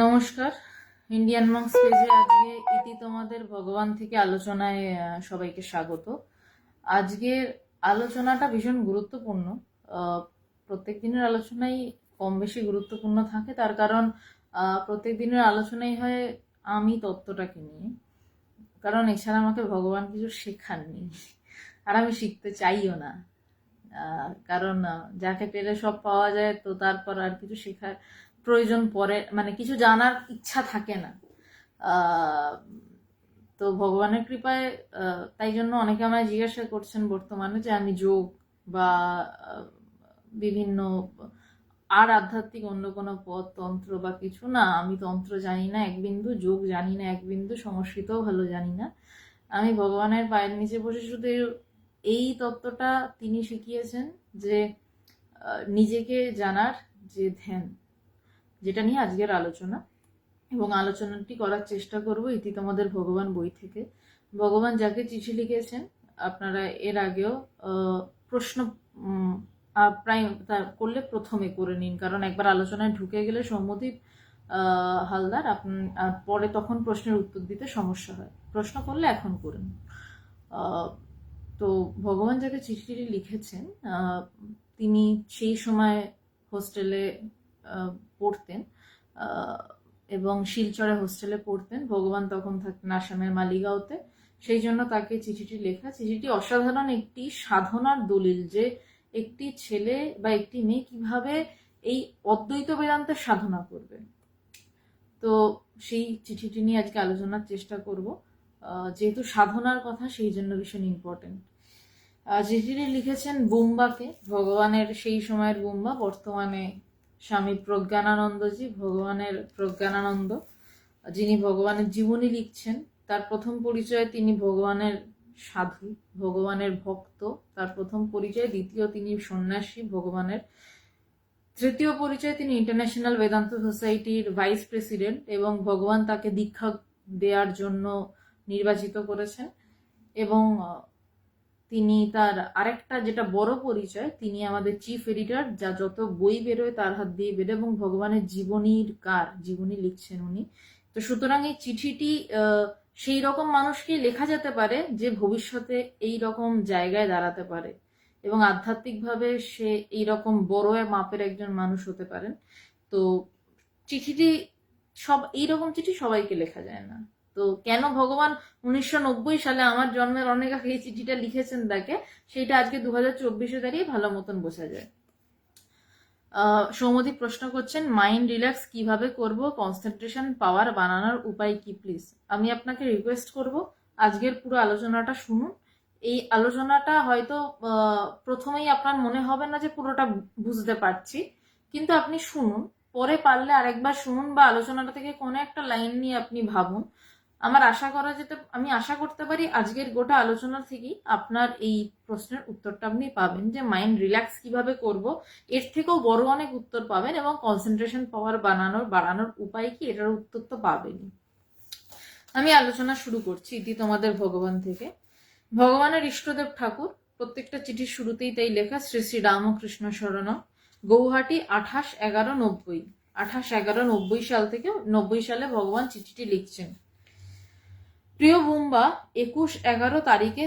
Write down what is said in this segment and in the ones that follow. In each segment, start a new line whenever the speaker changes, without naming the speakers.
নমস্কার। ইন্ডিয়ান মঙ্কস পেজে আজকে ইতি তোমাদের ভগবান থেকে আলোচনায় সবাইকে স্বাগত। আজকের আলোচনাটা ভীষণ গুরুত্বপূর্ণ। প্রত্যেক দিনের আলোচনাই কম বেশি গুরুত্বপূর্ণ থাকে, তার কারণ প্রত্যেক দিনের আলোচনাই হয় আমি তত্ত্বটাকে নিয়ে। কারণ এছাড়া আমাকে ভগবান কিছু শেখাননি, আর আমি শিখতে চাইও না। কারণ যাকে পেলে সব পাওয়া যায়, তো তারপর আর কিছু শেখার প্রয়োজন পড়ে, মানে কিছু জানার ইচ্ছা থাকে না। তো ভগবানের কৃপায় তাই জন্য অনেকে আমায় জিজ্ঞাসা করছেন বর্তমানে যে আমি যোগ বা বিভিন্ন আর আধ্যাত্মিক অন্য কোনো পথ, তন্ত্র বা কিছু না, আমি তন্ত্র জানি না এক বিন্দু, যোগ জানি না এক বিন্দু, সংস্কৃতও ভালো জানি না। আমি ভগবানের পায়ের নিচে বসে শুধু এই তত্ত্বটা তিনি শিখিয়েছেন যে নিজেকে জানার যে ধ্যান, যেটা নিয়ে আজকের আলোচনা। এবং আলোচনাটি করার চেষ্টা করব ইতি তোমাদের ভগবান বই থেকে। ভগবান যাকে চিঠি লিখেছেন, আপনারা এর আগেও প্রশ্ন প্রায় করলে প্রথমে করে নিন, কারণ একবার আলোচনায় ঢুকে গেলে সৌম্যদীপ হালদার পরে তখন প্রশ্নের উত্তর দিতে সমস্যা হয়। প্রশ্ন করলে এখন করুন। তো ভগবান যাকে চিঠিটি লিখেছেন, তিনি সেই সময় হোস্টেলে পড়তেন এবং শিলচরে হোস্টেলে পড়তেন। ভগবান তখন থাকতেন আসামের মালিগাঁওতে। সেই জন্য তাকে চিঠিটি লেখা। চিঠিটি অসাধারণ একটি সাধনার দলিল, যে একটি ছেলে বা একটি মেয়ে কিভাবে এই অদ্বৈত বেদান্তের সাধনা করবে। তো সেই চিঠিটি নিয়ে আজকে আলোচনার চেষ্টা করব। যেহেতু সাধনার কথা, সেই জন্য ভীষণ ইম্পর্টেন্ট। চিঠিটি লিখেছেন বুম্বাকে, ভগবানের সেই সময়ের বুম্বা, বর্তমানে স্বামী প্রজ্ঞানানন্দজি, ভগবানের প্রজ্ঞানানন্দ, যিনি ভগবানের জীবনী লিখছেন। তার প্রথম পরিচয় তিনি ভগবানের সাধু, ভগবানের ভক্ত, তার প্রথম পরিচয়। দ্বিতীয়, তিনি সন্ন্যাসী ভগবানের। তৃতীয় পরিচয়, তিনি ইন্টারন্যাশনাল বেদান্ত সোসাইটির ভাইস প্রেসিডেন্ট এবং ভগবান তাকে দীক্ষা দেওয়ার জন্য নির্বাচিত করেছেন। এবং তিনি তার আরেকটা যেটা বড় পরিচয়, তিনি আমাদের চিফ এডিটর, যা যত বই বেরোয় তার হাত দিয়ে বেরোয়, এবং ভগবানের জীবনী লিখছেন উনি। তো সুতরাং এই চিঠিটি সেই রকম মানুষকেই লেখা যেতে পারে যে ভবিষ্যতে এই রকম জায়গায় দাঁড়াতে পারে এবং আধ্যাত্মিকভাবে সে এইরকম বড় মাপের একজন মানুষ হতে পারেন। তো চিঠিটি এইরকম চিঠি সবাইকে লেখা যায় না। তো কেন ভগবান 1990 সালে, আমার জন্মের অনেক আগে, এই চিঠিটা লিখেছেন তাকে, সেটা আজকে 2024-এ দাঁড়িয়ে ভালো মতন বোঝা যায়। সৌম্যদীপ প্রশ্ন করছেন, মাইন্ড রিল্যাক্স কিভাবে করব, কনসেন্ট্রেশন পাওয়ার বানানোর উপায় কি প্লিজ। আমি আপনাকে রিকোয়েস্ট করব আজকের পুরো আলোচনাটা শুনুন। এই আলোচনাটা হয়তো প্রথমেই আপনার মনে হবে না যে পুরোটা বুঝতে পারছি, কিন্তু আপনি শুনুন, পরে পারলে আরেকবার শুনুন, বা আলোচনাটা থেকে কোনো একটা লাইন নিয়ে আপনি ভাবুন। আমি আশা করতে পারি আজকের গোটা আলোচনা থেকেই আপনার এই প্রশ্নের উত্তরটা আপনি পাবেন, যে মাইন্ড রিল্যাক্স কিভাবে করব, এর থেকেও বড় অনেক উত্তর পাবেন, এবং কনসেন্ট্রেশন পাওয়ার বাড়ানোর উপায় কি, এটার উত্তর তো পাবেনই। আমি আলোচনা শুরু করছি ইতি তোমাদের ভগবান থেকে। ভগবানের ইষ্টদেব ঠাকুর, প্রত্যেকটা চিঠির শুরুতেই তাই লেখা, শ্রী শ্রী রামকৃষ্ণ শরণ, গৌহাটি 28/11/90। 28/11/90 সাল থেকে 90 সালে ভগবান চিঠিটি লিখছেন। প্রিয় বুম্বা, 21/11 তারিখে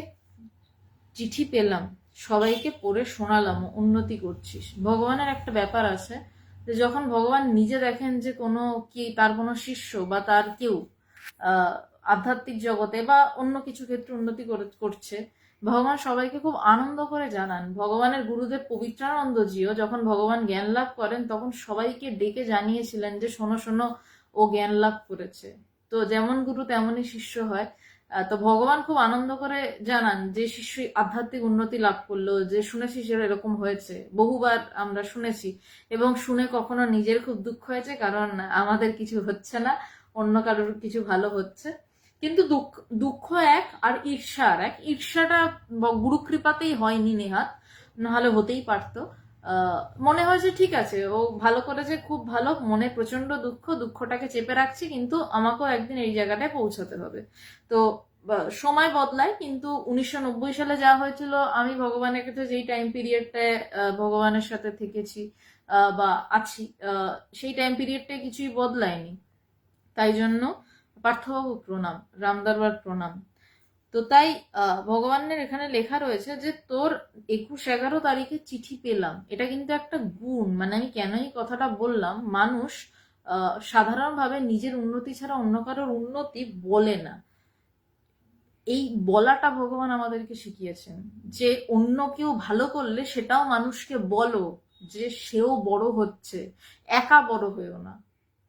চিঠি পেলাম, সবাইকে পড়ে শোনালাম, উন্নতি করছিস। ভগবানের একটা ব্যাপার আছে যে যখন ভগবান নিজে দেখেন যে তার কোনো শিষ্য বা তার কেউ আধ্যাত্মিক জগতে বা অন্য কিছু ক্ষেত্রে উন্নতি করছে, ভগবান সবাইকে খুব আনন্দ করে জানান। ভগবানের গুরুদেব পবিত্রানন্দজিও যখন ভগবান জ্ঞান লাভ করেন, তখন সবাইকে ডেকে জানিয়েছিলেন যে শোনো শোনো, ও জ্ঞান লাভ করেছে। তো যেমন গুরু তেমনই শিষ্য হয়। তো ভগবান খুব আনন্দ করে জানান যে শিষ্য আধ্যাত্মিক উন্নতি লাভ করলো, যে শুনেছি সে এরকম হয়েছে, বহুবার আমরা শুনেছি, এবং শুনে কখনো নিজের খুব দুঃখ হয়েছে, কারণ আমাদের কিছু হচ্ছে না, অন্য কারোর কিছু ভালো হচ্ছে। কিন্তু দুঃখ এক আর ঈর্ষা আর এক। ঈর্ষাটা গুরু কৃপাতেই হয়নি নেহাত, নাহলে হতেই পারতো। মনে হয়েছে ঠিক আছে, ও ভালো করেছে, খুব ভালো, মনে প্রচন্ড দুঃখটাকে চেপে রাখছি, কিন্তু আমাকেও একদিন এই জায়গাটায় পৌঁছাতে হবে। তো সময় বদলায়, কিন্তু 1990 সালে যা হয়েছিল, আমি ভগবানের কাছে যেই টাইম পিরিয়ডটায় ভগবানের সাথে থেকেছি বা আছি, সেই টাইম পিরিয়ডটায় কিছুই বদলায়নি। তাই জন্য পার্থবাবু প্রণাম, রামদরবার প্রণাম। তো তাই ভগবানের এখানে লেখা রয়েছে যে তোর 21-11 তারিখে চিঠি পেলাম, এটা কিন্তু একটা গুণ। মানে আমি কেন এই কথাটা বললাম, মানুষ সাধারণভাবে নিজের উন্নতি ছাড়া অন্য কারোর উন্নতি বলে না। এই বলাটা ভগবান আমাদেরকে শিখিয়েছেন, যে অন্য কেউ ভালো করলে সেটাও মানুষকে বলো, যে সেও বড় হচ্ছে। একা বড় হয়েও না,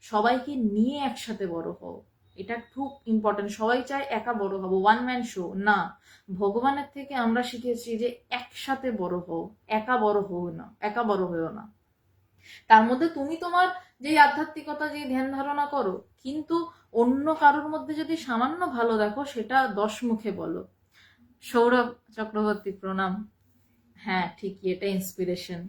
সবাইকে নিয়ে একসাথে বড় হও। এটা খুব ইম্পর্টেন্ট। সবাই চায় একা বড় হবো, ওয়ান ম্যান শো না। ভগবানের থেকে আমরা শিখেছি যে একসাথে বড় হও, একা বড় হও না, একা বড় হয়েও না। তার মধ্যে তুমি তোমার যে আধ্যাত্মিকতা, যে ধ্যান ধারণা করো, কিন্তু অন্য কারোর মধ্যে যদি সামান্য ভালো দেখো, সেটা 10 মুখে বলো। সৌরভ চক্রবর্তী প্রণাম। হ্যাঁ ঠিকই, এটা ইন্সপিরেশন।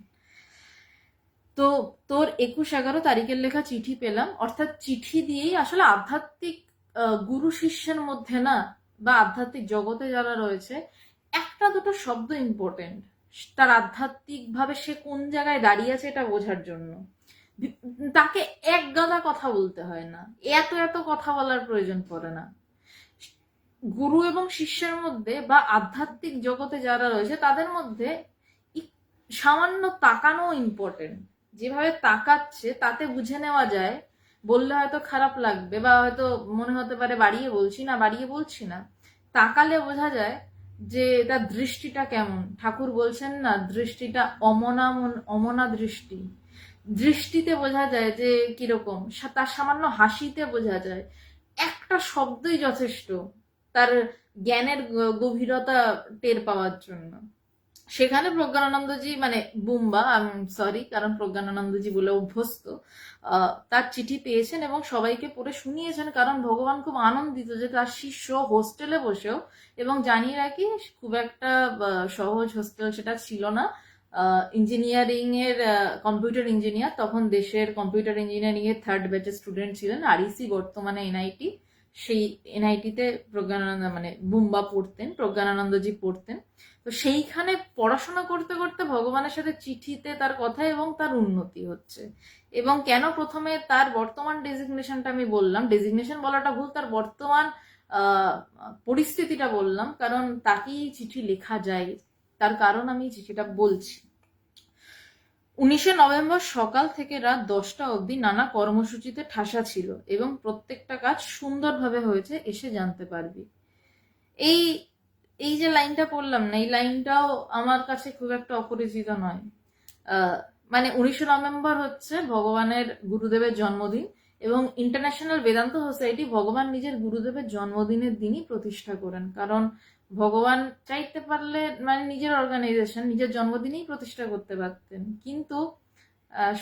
তো তোর 21-11 তারিখের লেখা চিঠি পেলাম, অর্থাৎ চিঠি দিয়েই আসলে আধ্যাত্মিক গুরু শিষ্যের মধ্যে না, বা আধ্যাত্মিক জগতে যারা রয়েছে, একটা দুটো শব্দ ইম্পর্টেন্ট তার আধ্যাত্মিক ভাবে সে কোন জায়গায় দাঁড়িয়ে আছে এটা বোঝার জন্য। তাকে এক গাদা কথা বলতে হয় না, এত এত কথা বলার প্রয়োজন পড়ে না। গুরু এবং শিষ্যের মধ্যে বা আধ্যাত্মিক জগতে যারা রয়েছে তাদের মধ্যে সামান্য তাকানো ইম্পর্টেন্ট। যেভাবে তাকাচ্ছে তাতে বুঝে নেওয়া যায়, বললে হয়তো খারাপ লাগবে বা হয়তো মনে হতে পারে বাড়িয়ে বলছি না, তাকালে বোঝা যায় যে তার দৃষ্টিটা কেমন। ঠাকুর বলছেন না, দৃষ্টিটা অমনা দৃষ্টি। দৃষ্টিতে বোঝা যায় যে কিরকম, তার সামান্য হাসিতে বোঝা যায়। একটা শব্দই যথেষ্ট তার জ্ঞানের গভীরতা টের পাওয়ার জন্য। সেখানে প্রজ্ঞানানন্দজি, মানে বুম্বা, সরি, কারণ প্রজ্ঞানানন্দজি বলে অভ্যস্ত, তার চিঠি পেয়েছেন এবং সবাইকে পড়ে শুনিয়েছেন, কারণ ভগবান খুব আনন্দিত যে তার শিষ্য হোস্টেলে বসেও, এবং জানিয়ে রাখি খুব একটা সহজ হোস্টেল সেটা ছিল না। ইঞ্জিনিয়ারিং এর কম্পিউটার ইঞ্জিনিয়ার, তখন দেশের কম্পিউটার ইঞ্জিনিয়ারিং এর 3rd ব্যাচের স্টুডেন্ট ছিলেন। আরইসি বর্তমানে এনআইটি, সেই এনআইটিতে প্রজ্ঞানানন্দ মানে বুম্বা পড়তেন, প্রজ্ঞানানন্দজি পড়তেন। তো সেইখানে পড়াশোনা করতে করতে ভগবানের সাথে চিঠিতে তার কথা এবং তার উন্নতি হচ্ছে। এবং কেন প্রথমে তার বর্তমান ডেজিগনেশনটা আমি বললাম, ডেজিগনেশন বলাটা ভুল, তার বর্তমান পরিস্থিতিটা বললাম, কারণ তাকেই চিঠি লেখা যায়, তার কারণ আমি চিঠিটা বলছি। 19শে নভেম্বর সকাল থেকে রাত 10টা অবধি নানা কর্মসূচিতে ঠাসা ছিল এবং প্রত্যেকটা কাজ সুন্দরভাবে হয়েছে, এসে জানতে পারবি। এই এই যে লাইনটা পড়লাম না, এই লাইনটাও আমার কাছে খুব একটা অপরিচিত নয়। মানে 19শে নভেম্বর হচ্ছে ভগবানের গুরুদেবের জন্মদিন, এবং ইন্টারন্যাশনাল বেদান্ত সোসাইটি ভগবান নিজের গুরুদেবের জন্মদিনের দিনই প্রতিষ্ঠা করেন। কারণ ভগবান চাইতে পারলে মানে নিজের অর্গানাইজেশন নিজের জন্মদিনেই প্রতিষ্ঠা করতে পারতেন, কিন্তু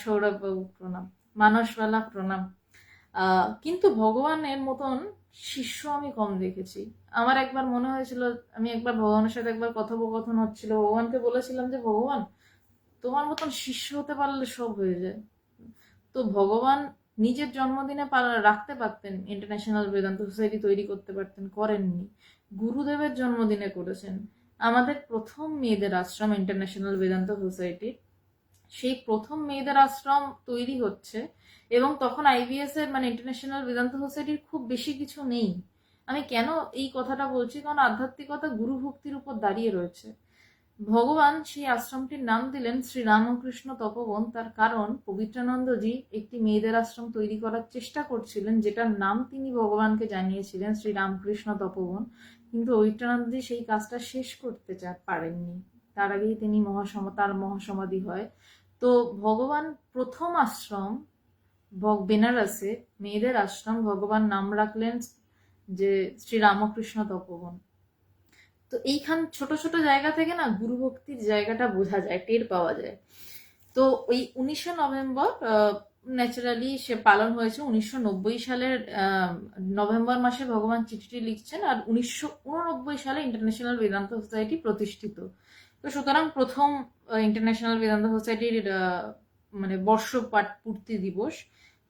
সৌরভবাবু প্রণাম, মানসবালা প্রণাম। কিন্তু ভগবানের মতন শিষ্য আমি কম দেখেছি। আমার একবার মনে হয়েছিল, আমি একবার ভগবানের সাথে একবার কথোপকথন হচ্ছিল, ভগবানকে বলেছিলাম যে ভগবান, তোমার মতন শিষ্য হতে পারলে সব হয়ে যায়। তো ভগবান নিজের জন্মদিনে রাখতে পারতেন, ইন্টারন্যাশনাল বেদান্ত সোসাইটি তৈরি করতে পারতেন, করেননি। গুরুদেবের জন্মদিনে করেছেন। আমাদের প্রথম মেয়েদের আশ্রম ইন্টারন্যাশনাল বেদান্ত সোসাইটি, সেই প্রথম মেয়েদের আশ্রম তৈরি হচ্ছে, এবং তখন আইবিএস এর মানে ইন্টারন্যাশনাল বেদান্ত সোসাইটির খুব বেশি কিছু নেই। আমি কেন এই কথাটা বলছি, কারণ আধ্যাত্মিকতা গুরু ভক্তির উপর দাঁড়িয়ে রয়েছে। ভগবান সেই আশ্রমটির নাম দিলেন শ্রী রামকৃষ্ণ তপবন, তার কারণ পবিত্রানন্দজি একটি মেয়েদের আশ্রম তৈরি করার চেষ্টা করছিলেন, যেটার নাম তিনি ভগবানকে জানিয়েছিলেন শ্রী রামকৃষ্ণ তপবন, কিন্তু পবিত্রানন্দজি সেই কাজটা শেষ করতে পারেননি। তার আগেই তিনি তার মহাসমাধি হয়। তো ভগবান প্রথম আশ্রম বেনারসে মেয়েদের আশ্রম ভগবান নাম রাখলেন যে শ্রী রামকৃষ্ণ তপবন। তো এইখান ছোট ছোট জায়গা থেকে না গুরু ভক্তির জায়গাটা বোঝা যায়, টের পাওয়া যায়। তো ওই 19শে নভেম্বর ন্যাচারালি সে পালন হয়েছে 1990 সালের নভেম্বর মাসে ভগবান চিঠিটি লিখছেন, আর 1989 সালে ইন্টারন্যাশনাল বেদান্ত সোসাইটি প্রতিষ্ঠিত। তো সুতরাং প্রথম ইন্টারন্যাশনাল বেদান্ত সোসাইটির মানে পূর্তি দিবস।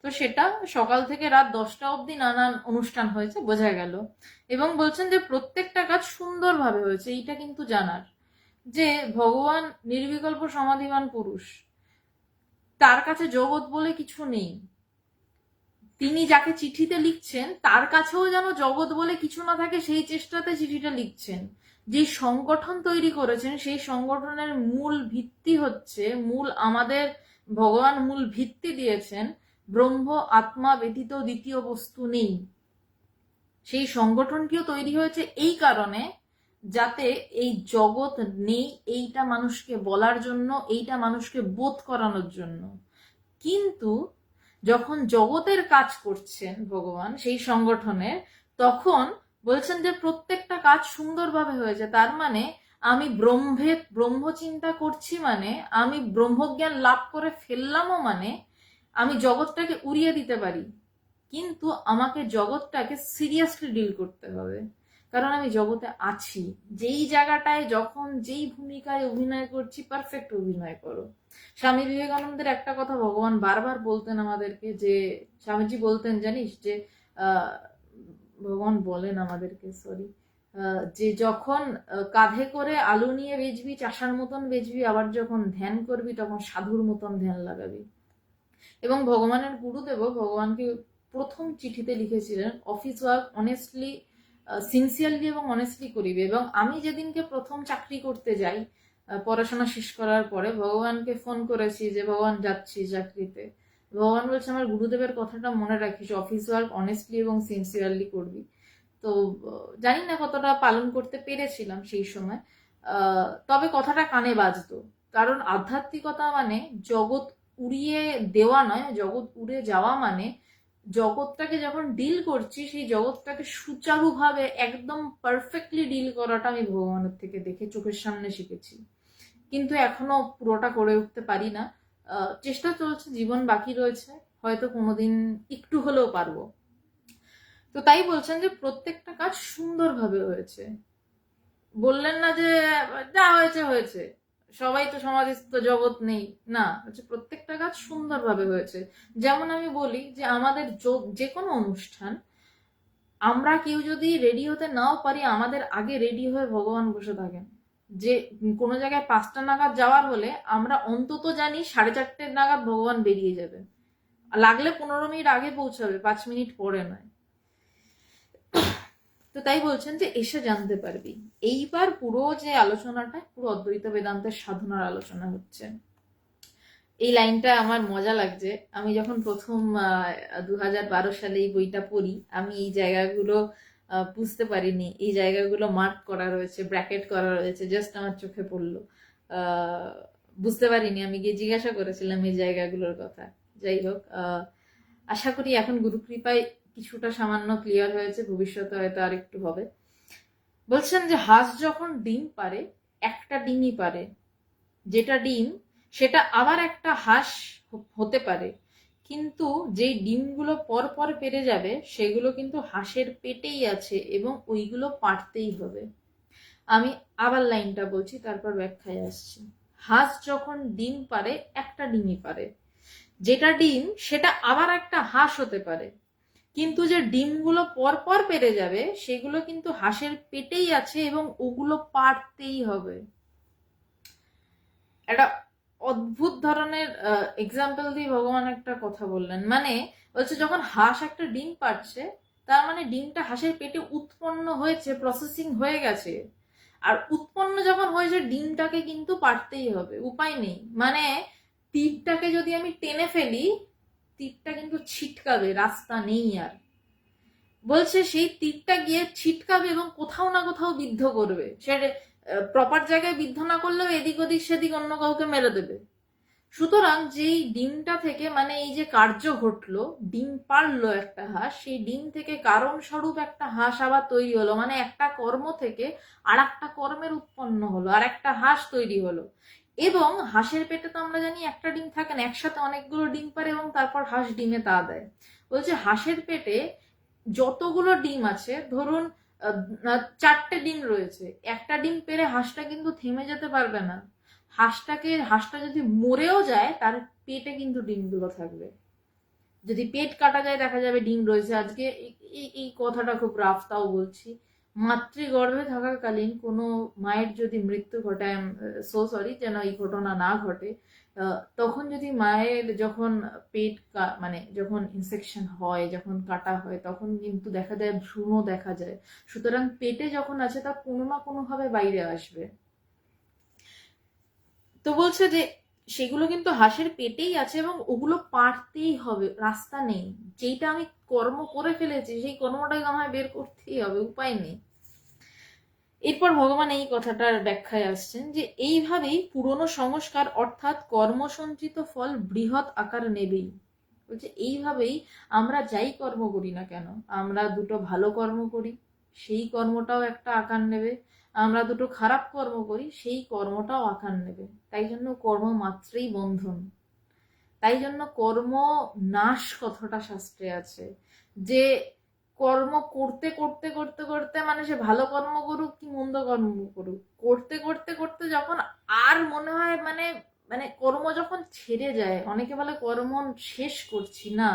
তো সেটা সকাল থেকে রাত 10টা অবধি নানান অনুষ্ঠান হয়েছে, বোঝা গেল। এবং বলছেন যে প্রত্যেকটা কাজ সুন্দরভাবে হয়েছে। এইটা কিন্তু জানার যে ভগবান নির্বিকল্প সমাধিমান পুরুষ, তার কাছে জগৎ বলে কিছু নেই। তিনি যাকে চিঠিতে লিখছেন তার কাছেও যেন জগৎ বলে কিছু না থাকে, সেই চেষ্টাতে চিঠিটা লিখছেন। যে সংগঠন তৈরি করেছেন সেই সংগঠনের মূল ভিত্তি হচ্ছে, আমাদের ভগবান মূল ভিত্তি দিয়েছেন, ব্রহ্ম আত্মা ব্যতীত দ্বিতীয় বস্তু নেই। সেই সংগঠনটিও তৈরি হয়েছে এই কারণে, যাতে এই জগৎ নেই এইটা মানুষকে বলার জন্য, এইটা মানুষকে বোধ করানোর জন্য। কিন্তু যখন জগতের কাজ করছেন ভগবান সেই সংগঠনের, তখন বলছেন যে প্রত্যেকটা কাজ সুন্দরভাবে হয়েছে। তার মানে আমি ব্রহ্ম চিন্তা করছি, মানে আমি ব্রহ্মজ্ঞান লাভ করে ফেললামও, মানে আমি জগৎটাকে উড়িয়ে দিতে পারি, কিন্তু আমাকে জগৎটাকে সিরিয়াসলি ডিল করতে হবে, কারণ আমি জগতে আছি। যেই জায়গাটায় যখন যেই ভূমিকায় অভিনয় করছি, পারফেক্ট অভিনয় করো। স্বামী বিবেকানন্দের একটা কথা ভগবান বারবার বলতেন আমাদেরকে, যে স্বামীজি বলতেন জানিস, যে ভগবান বলেন আমাদেরকে, সরি, যে যখন কাঁধে করে আলু নিয়ে বেচবি চাষার মতন বেচবি, আবার যখন ধ্যান করবি তখন সাধুর মতন ধ্যান লাগাবি। এবং ভগবানের গুরুদেবও ভগবানকে প্রথম চিঠিতে লিখেছিলেন, অফিস ওয়ার্ক অনেস্টলি, সিনসিয়ারলি এবং অনেস্টলি করিবে। এবং আমি যেদিনকে প্রথম চাকরি করতে যাই পড়াশোনা শেষ করার পরে, ভগবানকে ফোন করেছি যে ভগবান যাচ্ছি চাকরিতে, ভগবান বলছে আমার গুরুদেবের কথাটা মনে রাখিস, অফিস ওয়ার্ক অনেস্টলি এবং সিনসিয়ারলি করবি। তো জানি না কতটা পালন করতে পেরেছিলাম সেই সময়, তবে কথাটা কানে বাজতো। কারণ আধ্যাত্মিকতা মানে জগৎ উড়িয়ে দেওয়া নয়, জগৎ উড়ে যাওয়া মানে জগৎটাকে যখন ডিল করছি সেই জগৎটাকে সুচারুভাবে একদম পারফেক্টলি ডিল করাটা আমি ভগবানের থেকে দেখে চোখের সামনে শিখেছি। কিন্তু এখনো পুরোটা করে উঠতে পারি না, চেষ্টা চলছে, জীবন বাকি রয়েছে, হয়তো কোনোদিন একটু হলেও পারবো। তো তাই বলছেন যে প্রত্যেকটা কাজ সুন্দরভাবে হয়েছে। বললেন না যে যা হয়েছে হয়েছে, সবাই তো সমাধিস্থ, জগৎ নেই, না, হচ্ছে প্রত্যেকটা কাজ সুন্দরভাবে হয়েছে। যেমন আমি বলি যে আমাদের যে কোনো অনুষ্ঠান, আমরা কেউ যদি রেডি হতে নাও পারি, আমাদের আগে রেডি হয়ে ভগবান বসে থাকেন। যে কোনো জায়গায় 5টা নাগাদ যাওয়ার হলে আমরা অন্তত জানি 4:30 নাগাদ ভগবান বেরিয়ে যাবে, লাগলে 15 মিনিট আগে পৌঁছাবে, 5 মিনিট পরে নয়। তো তাই বলছেন যে এসে জানতে পারবি। এইবার পুরো যে আলোচনাটা, পুরো অদ্বৈত বেদান্তের সাধনার আলোচনা হচ্ছে। এই লাইনটা আমার মজা লাগছে। আমি যখন প্রথম 2012 সালে এই বইটা পড়ি, আমি এই জায়গাগুলো বুঝতে পারিনি, এই জায়গাগুলো মার্ক করা রয়েছে, ব্র্যাকেট করা রয়েছে, জাস্ট আমার চোখে পড়লো, বুঝতে পারিনি। আমি গিয়ে জিজ্ঞাসা করেছিলাম এই জায়গাগুলোর কথা। যাই হোক, আশা করি এখন গুরু কৃপায় কিছুটা সামান্য ক্লিয়ার হয়েছে, ভবিষ্যতে হয়তো আর একটু হবে। বলছেন যে হাঁস যখন ডিম পারে, একটা ডিমই পারে, যেটা ডিম সেটা আবার একটা হাঁস হতে পারে, কিন্তু যেই ডিমগুলো পর পর পেরে যাবে সেগুলো কিন্তু হাঁসের পেটেই আছে এবং ওইগুলো পারতেই হবে। আমি আবার লাইনটা বলছি, তারপর ব্যাখ্যায় আসছি। হাঁস যখন ডিম পারে, একটা ডিমই পারে, যেটা ডিম সেটা আবার একটা হাঁস হতে পারে, কিন্তু যে ডিমগুলো পর পর পেরে যাবে সেগুলো কিন্তু হাঁসের পেটেই আছে এবং ওগুলো পারতেই হবে। একটা অদ্ভুত ধরনের এক্সাম্পল দিয়ে ভগবান একটা কথা বললেন, মানে বলছে যখন হাঁস একটা ডিম পারছে, তার মানে ডিমটা হাঁসের পেটে উৎপন্ন হয়েছে, প্রসেসিং হয়ে গেছে, আর উৎপন্ন যখন হয়েছে ডিমটাকে কিন্তু পারতেই হবে, উপায় নেই। মানে তীরটাকে যদি আমি টেনে ফেলি, তীরটা কিন্তু ছিটকাবে, রাস্তা নেই আর। বলছে সেই তীরটা গিয়ে ছিটকাবে এবং কোথাও না কোথাও বিদ্ধ করবে, সে প্রপার জায়গায় বিদ্ধ না করলেও এদিক ওদিক সেদিক অন্য কাউকে মেরে দেবে। সুতরাং যেই ডিমটা থেকে, মানে এই যে কার্য ঘটলো, ডিম পারলো একটা হাঁস, সেই ডিম থেকে কারণ স্বরূপ একটা হাঁস আবার তৈরি হলো, মানে একটা কর্ম থেকে আর একটা কর্মের উৎপন্ন হলো, আর একটা হাঁস তৈরি হলো। এবং হাঁসের পেটে তো আমরা জানি একটা ডিম থাকে না, একসাথে অনেকগুলো ডিম পারে এবং তারপর হাঁস ডিমে তা দেয়। বলছে হাঁসের পেটে যতগুলো ডিম আছে, ধরুন 4টে ডিম রয়েছে, একটা ডিম পেরে হাঁসটা কিন্তু থেমে যেতে পারবে না। হাঁসটা যদি মরেও যায়, তার পেটে কিন্তু ডিমগুলো থাকবে। যদি পেট কাটা যায় দেখা যাবে ডিম রয়েছে। আজকে এই কথাটা খুব রাফ, তাও বলছি, মাতৃগর্ভে থাকাকালীন কোনো মায়ের যদি মৃত্যু ঘটে, সো সরি, যেন এই ঘটনা না ঘটে, তখন যদি মায়ের যখন মানে যখন ইনসেকশন হয়, যখন কাটা হয়, তখন কিন্তু দেখা যায় ভ্রূণও দেখা যায়। সুতরাং পেটে যখন আছে তা কোনো না কোনোভাবে বাইরে আসবে। তো বলছে যে সেগুলো কিন্তু হাঁসের পেটেই আছে এবং ওগুলো পারতেই হবে, রাস্তা নেই। যেইটা আমি কর্ম করে ফেলেছি সেই কর্মটাই আমায় বের করতেই হবে, উপায় নেই। এরপর ভগবান এই কথাটার ব্যাখ্যায় আসছেন যে এইভাবেই পুরনো সংস্কার অর্থাৎ কর্মসঞ্চিত ফল বৃহৎ আকার নেবেই। বলছে এইভাবেই আমরা যাই কর্ম করি না কেন, আমরা দুটো ভালো কর্ম করি সেই কর্মটাও একটা আকার নেবে, আমরা দুটো খারাপ কর্ম করি সেই কর্মটাও আকার নেবে। তাই জন্য কর্ম মাত্রেই বন্ধন, তাই জন্য কর্ম নাশ কথাটা শাস্ত্রে আছে। যে কর্ম করতে করতে করতে করতে মানে সে ভালো কর্ম করুক কি মন্দ কর্ম করুক, করতে করতে করতে যখন আর মনে হয় মানে মানে কর্ম যখন ছেড়ে যায়, অনেকে বলে কর্ম শেষ করছি না,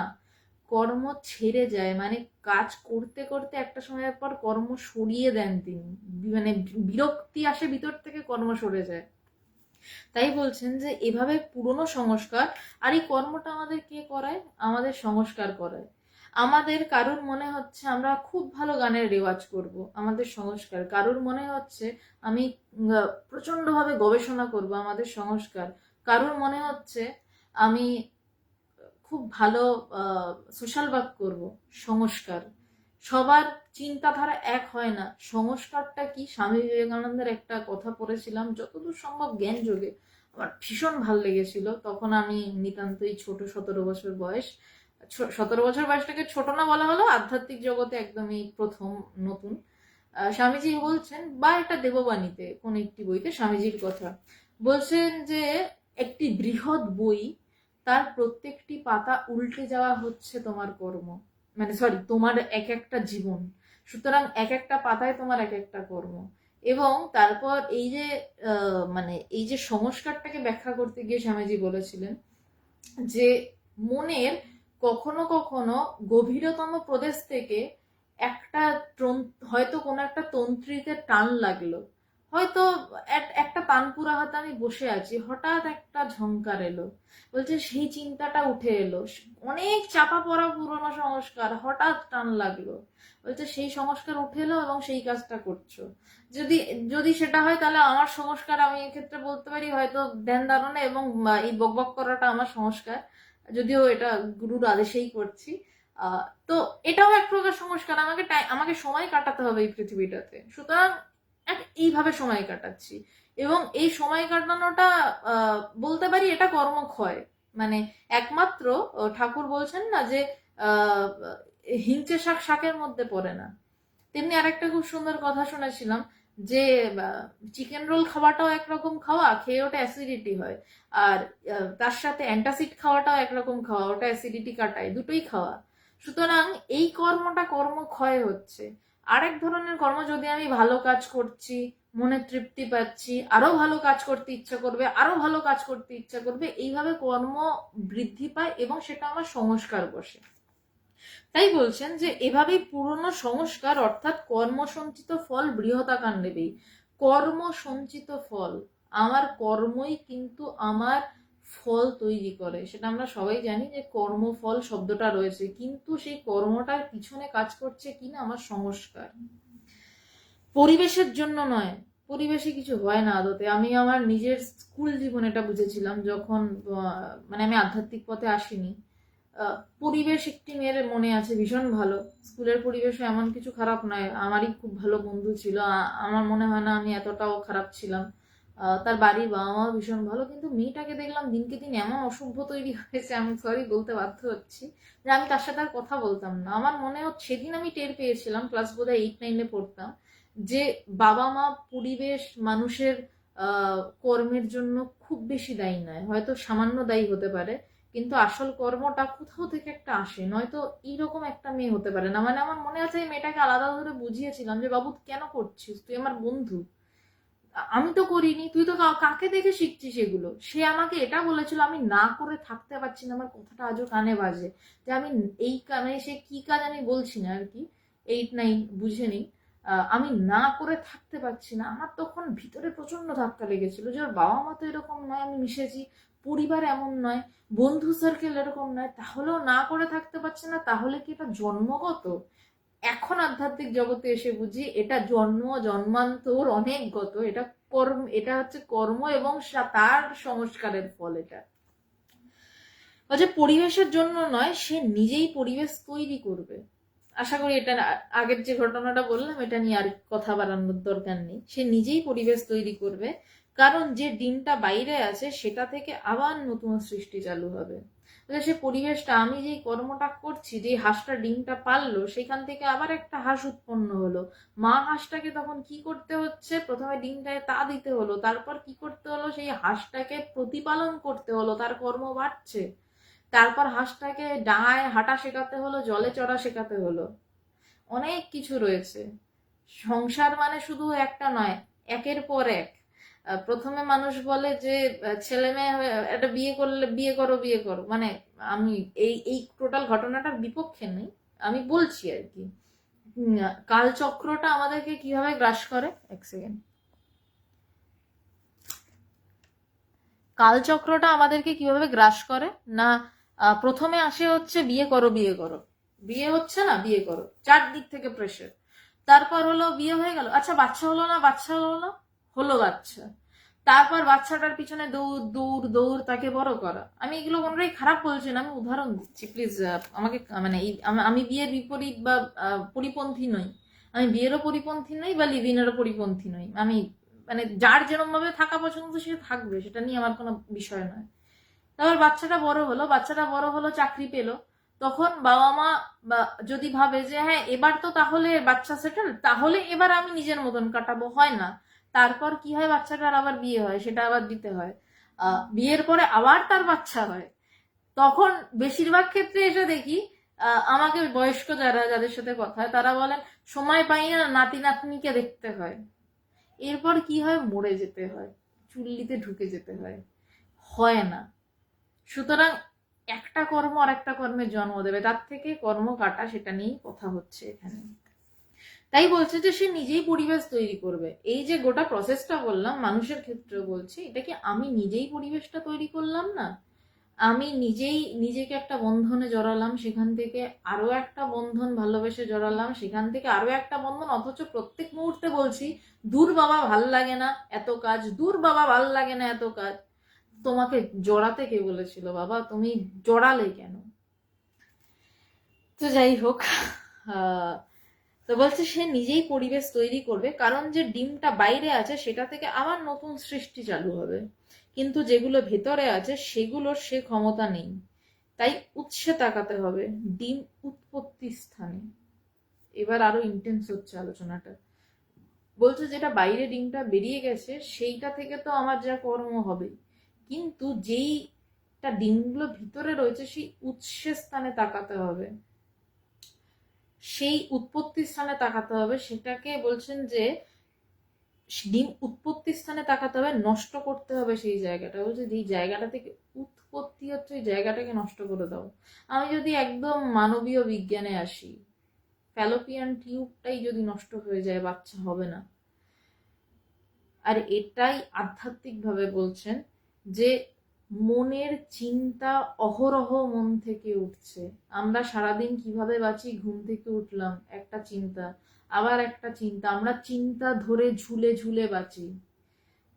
কর্ম ছেড়ে যায় মানে কাজ করতে করতে একটা সময়ের পর কর্ম সরিয়ে দেন তিনি, মানে বিরক্তি আসে ভিতর থেকে, কর্ম সরে যায়। তাই বলছেন যে এভাবে পুরনো সংস্কার, আর এই কর্মটা আমাদের কে করায়, আমাদের সংস্কার করায়। আমাদের কারুর মনে হচ্ছে আমরা খুব ভালো গানের রেওয়াজ করব, আমাদের সংস্কার। কারুর মনে হচ্ছে আমি প্রচন্ডভাবে গবেষণা করব, আমাদের সংস্কার। কারুর মনে হচ্ছে আমি খুব ভালো সোশ্যাল ওয়ার্ক করব, সংস্কার। সবার চিন্তাধারা এক হয় না। সংস্কারটা কি, স্বামী বিবেকানন্দের একটা কথা পড়েছিলাম যতদূর সম্ভব জ্ঞান যোগে, আমার ভীষণ ভাল লেগেছিল। তখন আমি নিতান্তই ছোট, 17 বছর বয়স। 17 বছর বয়সটাকে ছোট না বলা হলো, আধ্যাত্মিক জগতে একদমই প্রথম, নতুন। স্বামীজি বলছেন, বা একটা দেববাণীতে কোন একটি বইতে স্বামীজির কথা বলছেন যে একটি বৃহৎ বই, তার প্রত্যেকটি পাতা উল্টে যাওয়া হচ্ছে তোমার কর্ম, মানে সরি তোমার এক একটা জীবন। সুতরাং এক একটা পাতায় তোমার এক একটা কর্ম। এবং তারপর এই যে মানে এই যে সংস্কারটাকে ব্যাখ্যা করতে গিয়ে স্বামীজি বলেছিলেন যে মনের কখনো কখনো গভীরতম প্রদেশ থেকে একটা হয়তো কোনো একটা তন্ত্রীতে টান লাগলো, হয়তো একটা তানপুরা হাতে আমি বসে আছি, হঠাৎ একটা ঝংকার এলো। বলছে সেই চিন্তাটা উঠে এলো, অনেক চাপা পড়া পুরোনো সংস্কার, হঠাৎ টান লাগলো। বলছে সেই সংস্কার উঠে এলো এবং সেই কাজটা করছো। যদি যদি সেটা হয় তাহলে আমার সংস্কার, আমি এক্ষেত্রে বলতে পারি হয়তো ধ্যান ধারণা এবং এই বকবক করাটা আমার সংস্কার, যদিও এটা গুরুর আদেশেই করছি। তো এটাও এক প্রকার সংস্কার, আমাকে সময় কাটাতে হবে এই পৃথিবীটাতে। সুতরাং এইভাবে সময় কাটাচ্ছি এবং এই সময় কাটানোটা বলতে পারি এটা কর্মক্ষয়। মানে একমাত্র ঠাকুর বলছেন না যে আহ হিংচে শাক শাকের মধ্যে পড়ে না, তেমনি আরেকটা খুব সুন্দর কথা শুনেছিলাম যে চিকেন রোল খাওয়াটাও একরকম খাওয়া, খেয়ে ওটা অ্যাসিডিটি হয়। আর তার সাথে অ্যান্টাসিড খাওয়াটাও একরকম খাওয়া, ওটা অ্যাসিডিটি কাটায়, দুটোই খাওয়া। সুতরাং এই কর্মটা কর্মক্ষয় হচ্ছে। আরেক ধরনের কর্ম, যদি আমি ভালো কাজ করছি, মনে তৃপ্তি পাচ্ছি, আরো ভালো কাজ করতে ইচ্ছা করবে, আরো ভালো কাজ করতে ইচ্ছা করবে, এইভাবে কর্ম বৃদ্ধি পায় এবং সেটা আমার সংস্কার বসে। তাই বলছেন যে এভাবেই পুরনো সংস্কার অর্থাৎ কর্মসঞ্চিত ফল বৃহদাকার নেবেই। কর্মসঞ্চিত ফল, আমার কর্মই কিন্তু আমার ফল তৈরি করে, সেটা আমরা সবাই জানি যে কর্মফল শব্দটা রয়েছে, কিন্তু সেই কর্মটার পিছনে কাজ করছে কিনা আমার সংস্কার। পরিবেশের জন্য নয়, পরিবেশে কিছু হয় না আদতে। আমি আমার নিজের স্কুল জীবনে এটা বুঝেছিলাম যখন মানে আমি আধ্যাত্মিক পথে আসিনি। পরিবেশ একটি মেয়ের মনে আছে ভীষণ ভালো, স্কুলের পরিবেশও এমন কিছু খারাপ নয়, আমারই খুব ভালো বন্ধু ছিল, আমার মনে হয় না আমি এতটাও খারাপ ছিলাম। তার বাড়ির বাবা মাও ভীষণ ভালো, কিন্তু মেয়েটাকে দেখলাম দিনকে দিন এমন অসভ্য তৈরি হয়েছে, আমি সরি বলতে বাধ্য হচ্ছি, যে আমি তার সাথে আর কথা বলতাম না। আমার মনে হচ্ছে সেদিন আমি টের পেয়েছিলাম, ক্লাস বোধহয় 8-9-এ পড়তাম, যে বাবা মা, পরিবেশ, মানুষের কর্মের জন্য খুব বেশি দায়ী নয়, হয়তো সামান্য দায়ী হতে পারে, কিন্তু আসল কর্মটা কোথাও থেকে একটা আসে, নয়তো এইরকম একটা মেয়ে হতে পারে না। মানে আমার মনে আছে এই মেয়েটাকে আলাদা ধরে বুঝিয়েছিলাম যে বাবু কেন করছিস, তুই আমার বন্ধু, আমি তো করিনি, তুই তো কাকে দেখে শিখছিস এগুলো। সে আমাকে এটা বলেছিল, আমি না করে থাকতে পারছি না, আমার কথাটা আজও কানে বাজে, যে আমি এই কানে, সে কি কাজ আমি বলছি না আর কি, 8-9 বুঝে নি, আমি না করে থাকতে পারছি না। আমার তখন ভিতরে প্রচন্ড ধাক্কা লেগেছিল যে ওর বাবা মা তো এরকম নয়, আমি মিশেছি, পরিবার এমন নয়, বন্ধু সার্কেল এরকম নয়, তাহলেও না করে থাকতে পারছে না। তাহলে কি এটা জন্মগত? এখন আধ্যাত্মিক জগতে এসে বুঝি এটা জন্মান্তর অনেকগত। এটা কর্ম, এটা হচ্ছে কর্ম এবং তার সংস্কারের ফল। এটা যে পরিবেশের জন্য নয়, সে নিজেই পরিবেশ তৈরি করবে। আশা করি এটা, আগের যে ঘটনাটা বললাম এটা নিয়ে আর কথা বাড়ানোর দরকার নেই। সে নিজেই পরিবেশ তৈরি করবে, কারণ যে ডিমটা বাইরে আছে সেটা থেকে আবার নতুন সৃষ্টি চালু হবে। সে পরিবেশটা, আমি যেই কর্মটা করছি, যে হাঁসটা ডিমটা পারলো, সেখান থেকে আবার একটা হাঁস উৎপন্ন হলো। মা হাঁসটাকে তখন কি করতে হচ্ছে? প্রথমে ডিমটায় তা দিতে হলো, তারপর কি করতে হলো? সেই হাঁসটাকে প্রতিপালন করতে হলো, তার কর্ম বাড়ছে। তারপর হাঁসটাকে ডাঙায় হাঁটা শেখাতে হলো, জলে চড়া শেখাতে হলো। অনেক কিছু রয়েছে। সংসার মানে শুধু একটা নয়, একের পর এক। প্রথমে মানুষ বলে যে ছেলে মেয়ে একটা বিয়ে করো, মানে আমি এই টোটাল ঘটনাটার বিপক্ষে নেই, আমি বলছি আর কি। কালচক্রটা আমাদেরকে কিভাবে গ্রাস করে, এক সেকেন্ড, কালচক্রটা আমাদেরকে কিভাবে গ্রাস করে না, প্রথমে আসে হচ্ছে বিয়ে করো, বিয়ে হচ্ছে না, বিয়ে করো, চারদিক থেকে প্রেশার। তারপর হলো বিয়ে হয়ে গেল, আচ্ছা বাচ্চা হলো না, হলো বাচ্চা। তারপর বাচ্চাটার পিছনে দৌড় দৌড় দৌড়, তাকে বড় করা। আমি এগুলো কোনোটাই খারাপ বলছি না, আমি উদাহরণ দিচ্ছি, প্লিজ আমাকে মানে আমি বিয়ের বিপরীত বা পরিপন্থী নই। আমি বিয়েরও পরিপন্থী নই বা লিভিনেরও পরিপন্থী নই। আমি মানে যার যেরকম ভাবে থাকা পছন্দ সে থাকবে, সেটা নিয়ে আমার কোনো বিষয় নয়। তারপর বাচ্চাটা বড় হলো, চাকরি পেলো। তখন বাবা মা বা যদি ভাবে যে হ্যাঁ এবার তো তাহলে বাচ্চা সেটেল, তাহলে এবার আমি নিজের মতন কাটাবো, হয় না। তারপর কি হয়, বাচ্চাটার আবার বিয়ে হয়, সেটা আবার দিতে হয়। বিয়ের পরে আবার তার বাচ্চা হয়। তখন বেশিরভাগ ক্ষেত্রে এসে দেখি, আমাকে বয়স্ক যাদের সাথে কথা হয় তারা বলেন সময় পাই না, নাতি নাতনিকে দেখতে হয়। এরপর কি হয়, মরে যেতে হয়, চুল্লিতে ঢুকে যেতে হয়। হয় না। সুতরাং একটা কর্ম আর একটা কর্মের জন্ম দেবে, তার থেকে কর্ম কাটা, সেটা নিয়েই কথা হচ্ছে এখানে। তাই বলছে যে সে নিজেই পরিবেশ তৈরি করবে। এই যে গোটা প্রসেসটা বললাম, মানুষের ক্ষেত্রে বলছি, এটা কি আমি নিজেই পরিবেশটা তৈরি করলাম না? আমি নিজেই নিজেকে একটা বন্ধনে জড়ালাম, সেখান থেকে আরো একটা বন্ধন ভালোবেসে জড়ালাম, সেখান থেকে আরো একটা বন্ধন, অথচ প্রত্যেক মুহূর্তে বলছি দূর বাবা ভাল লাগে না এত কাজ, দূর বাবা ভাল লাগে না এত কাজ। তোমাকে জড়াতে কে বলেছিল বাবা? তুমি জড়ালে কেন? তো যাই হোক, তো বলছে সে নিজেই পরিবেশ তৈরি করবে, কারণ যে ডিমটা বাইরে আছে সেটা থেকে আবার নতুন সৃষ্টি চালু হবে, কিন্তু যেগুলো ভেতরে আছে সেগুলোর সে ক্ষমতা নেই। তাই উৎসে তাকাতে হবে, ডিম উৎপত্তি স্থানে। এবার আরো ইন্টেন্স হচ্ছে আলোচনাটা। বলছে যেটা বাইরে ডিমটা বেরিয়ে গেছে সেইটা থেকে তো আমার যা কর্ম হবে, কিন্তু যেইটা ডিমগুলো ভিতরে রয়েছে সেই উৎসের স্থানে তাকাতে হবে, সেই উৎপত্তি স্থানে তাকাতে হবে। সেটাকে বলছেন যে ডিম উৎপত্তি স্থানে তাকাতে হবে, নষ্ট করতে হবে সেই জায়গাটা। বলছে যেই জায়গাটা থেকে উৎপত্তি হচ্ছে ওই জায়গাটাকে নষ্ট করে দাও। আমি যদি একদম মানবীয় বিজ্ঞানে আসি, ফ্যালোপিয়ান টিউবটাই যদি নষ্ট হয়ে যায়, বাচ্চা হবে না। আর এটাই আধ্যাত্মিক ভাবে বলছেন যে মনের চিন্তা অহরহ মন থেকে উঠছে। আমরা সারাদিন কিভাবে বাঁচি, ঘুম থেকে উঠলাম একটা চিন্তা, আবার একটা চিন্তা, আমরা চিন্তা ধরে ঝুলে ঝুলে বাঁচি।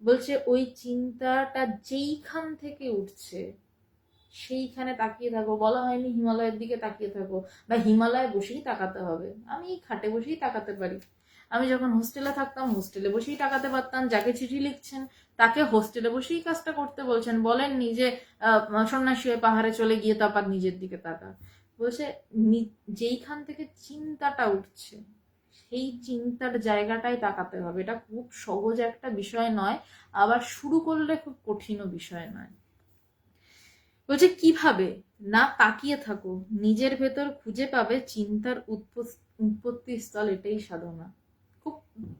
বলছে ওই চিন্তাটা যেইখান থেকে উঠছে সেইখানে তাকিয়ে থাকো। বলা হয়নি হিমালয়ের দিকে তাকিয়ে থাকো বা হিমালয়ে বসেই তাকাতে হবে, আমি খাটে বসেই তাকাতে পারি। আমি যখন হোস্টেলে থাকতাম হোস্টেলে বসেই তাকাতে পারতাম। যাকে চিঠি লিখছেন তাকে হোস্টেলে বসেই কাজটা করতে বলছেন, বলেননি যে সন্ন্যাসী হয়ে পাহাড়ে চলে গিয়ে তারপর নিজের দিকে তাকা। বলছে যেইখান থেকে চিন্তাটা উঠছে সেই চিন্তার জায়গাটাই তাকাতে হবে। এটা খুব সহজ একটা বিষয় নয়, আবার শুরু করলে খুব কঠিনও বিষয় নয়। বলছে কিভাবে না, তাকিয়ে থাকো, নিজের ভেতর খুঁজে পাবে চিন্তার উৎপত্তি স্থল, এটাই সাধনা। খুব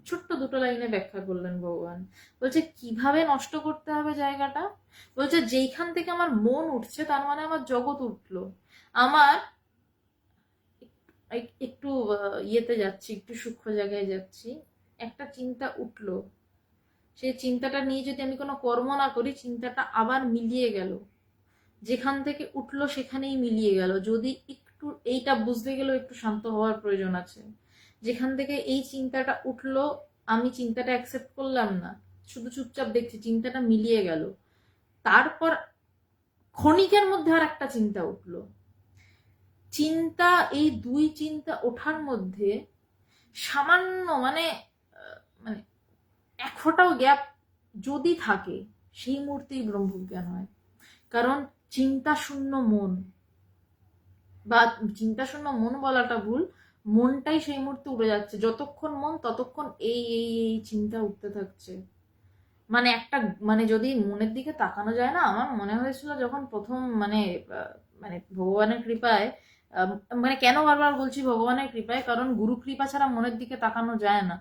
ছোট্ট দুটো লাইনে ব্যাখ্যা করলেন ভগবান। বলছে কিভাবে নষ্ট করতে হবে জায়গাটা। বলছে যেইখান থেকে আমার মন উঠছে তার মানে আমার জগৎ উঠলো। আমার একটু ইয়েতে যাচ্ছি, একটু সূক্ষ্ম জায়গায় যাচ্ছি, একটা চিন্তা উঠলো, সেই চিন্তাটা নিয়ে যদি আমি কোনো কর্ম না করি, চিন্তাটা আবার মিলিয়ে গেল, যেখান থেকে উঠলো সেখানেই মিলিয়ে গেল। যদি একটু এইটা বুঝতে গেলেও একটু শান্ত হওয়ার প্রয়োজন আছে। যেখান থেকে এই চিন্তাটা উঠলো, আমি চিন্তাটা অ্যাকসেপ্ট করলাম না, শুধু চুপচাপ দেখছি, চিন্তাটা মিলিয়ে গেল, তারপর ক্ষণিকের মধ্যে আর একটা চিন্তা উঠলো। চিন্তা, এই দুই চিন্তা ওঠার মধ্যে সামান্য মানে মানে এক ফোঁটাও গ্যাপ যদি থাকে, সেই মুহূর্তেই ব্রহ্মজ্ঞান হয়। কারণ চিন্তা শূন্য মন, বা চিন্তা শূন্য মন বলাটা ভুল, মনটাই সেই মুহূর্তে উড়ে যাচ্ছে। যতক্ষণ মন, ততক্ষণ এই এই এই চিন্তা উঠতে থাকছে। মানে একটা, মানে যদি মনের দিকে তাকানো যায় না, আমার মনে হয়েছিল যখন প্রথম মানে মানে ভগবানের কৃপায়, মানে কেন বারবার বলছি ভগবানের কৃপায়, কারণ গুরু কৃপা ছাড়া মনের দিকে তাকানো যায় না।